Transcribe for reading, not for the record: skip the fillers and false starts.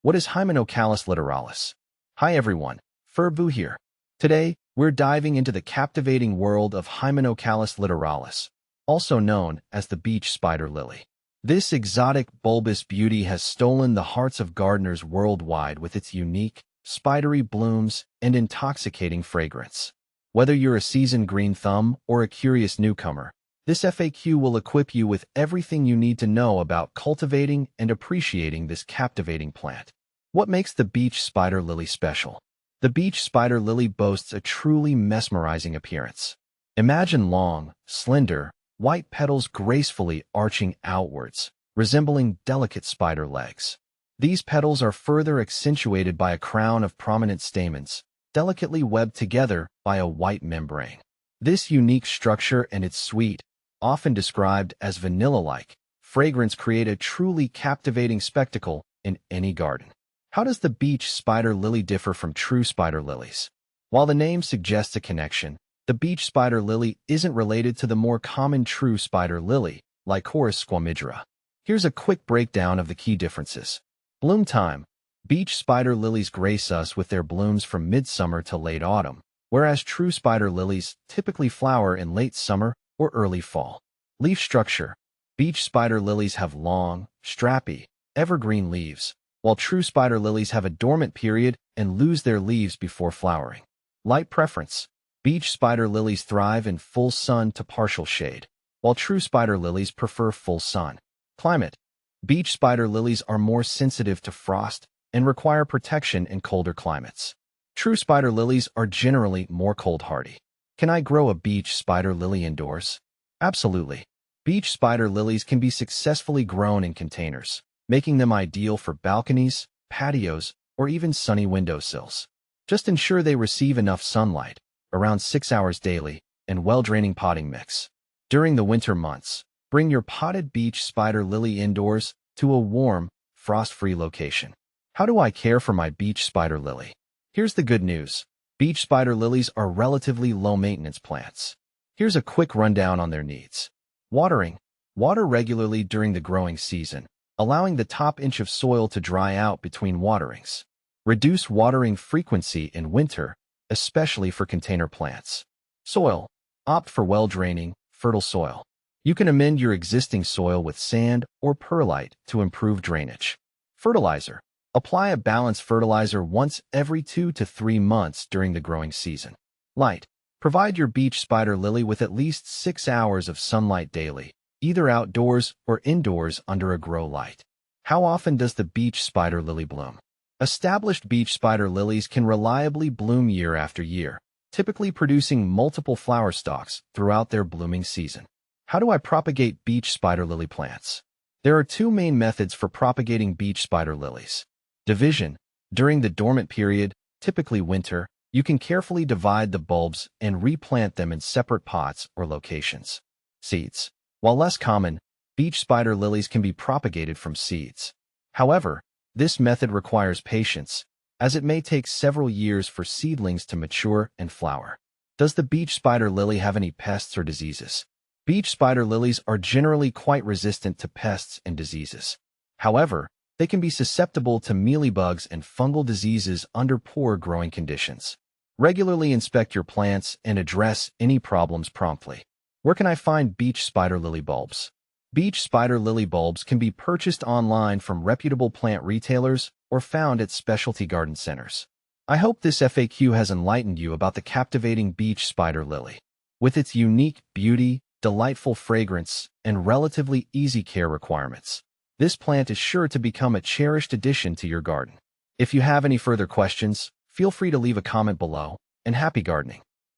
What is Hymenocallis littoralis? Hi everyone, Furbu here. Today, we're diving into the captivating world of Hymenocallis littoralis, also known as the beach spider lily. This exotic bulbous beauty has stolen the hearts of gardeners worldwide with its unique, spidery blooms and intoxicating fragrance. Whether you're a seasoned green thumb or a curious newcomer, this FAQ will equip you with everything you need to know about cultivating and appreciating this captivating plant. What makes the beach spider lily special? The beach spider lily boasts a truly mesmerizing appearance. Imagine long, slender, white petals gracefully arching outwards, resembling delicate spider legs. These petals are further accentuated by a crown of prominent stamens, delicately webbed together by a white membrane. This unique structure and its sweet, often described as vanilla-like, fragrance create a truly captivating spectacle in any garden. How does the beach spider lily differ from true spider lilies? While the name suggests a connection, the beach spider lily isn't related to the more common true spider lily, Lycoris squamigera. Here's a quick breakdown of the key differences. Bloom time. Beach spider lilies grace us with their blooms from midsummer to late autumn, whereas true spider lilies typically flower in late summer or early fall. Leaf structure. Beach spider lilies have long, strappy, evergreen leaves, while true spider lilies have a dormant period and lose their leaves before flowering. Light preference. Beach spider lilies thrive in full sun to partial shade, while true spider lilies prefer full sun. Climate. Beach spider lilies are more sensitive to frost and require protection in colder climates. True spider lilies are generally more cold-hardy. Can I grow a beach spider lily indoors? Absolutely. Beach spider lilies can be successfully grown in containers, making them ideal for balconies, patios, or even sunny windowsills. Just ensure they receive enough sunlight, around 6 hours daily, and well-draining potting mix. During the winter months, bring your potted beach spider lily indoors to a warm, frost-free location. How do I care for my beach spider lily? Here's the good news. Beach spider lilies are relatively low-maintenance plants. Here's a quick rundown on their needs. Watering. Water regularly during the growing season, allowing the top inch of soil to dry out between waterings. Reduce watering frequency in winter, especially for container plants. Soil. Opt for well-draining, fertile soil. You can amend your existing soil with sand or perlite to improve drainage. Fertilizer. Apply a balanced fertilizer once every 2 to 3 months during the growing season. Light. Provide your beach spider lily with at least 6 hours of sunlight daily, either outdoors or indoors under a grow light. How often does the beach spider lily bloom? Established beach spider lilies can reliably bloom year after year, typically producing multiple flower stalks throughout their blooming season. How do I propagate beach spider lily plants? There are 2 main methods for propagating beach spider lilies. Division. During the dormant period, typically winter, you can carefully divide the bulbs and replant them in separate pots or locations. Seeds. While less common, beach spider lilies can be propagated from seeds. However, this method requires patience, as it may take several years for seedlings to mature and flower. Does the beach spider lily have any pests or diseases? Beach spider lilies are generally quite resistant to pests and diseases. However, they can be susceptible to mealybugs and fungal diseases under poor growing conditions. Regularly inspect your plants and address any problems promptly. Where can I find beach spider lily bulbs? Beach spider lily bulbs can be purchased online from reputable plant retailers or found at specialty garden centers. I hope this FAQ has enlightened you about the captivating beach spider lily. With its unique beauty, delightful fragrance, and relatively easy care requirements, this plant is sure to become a cherished addition to your garden. If you have any further questions, feel free to leave a comment below, and happy gardening!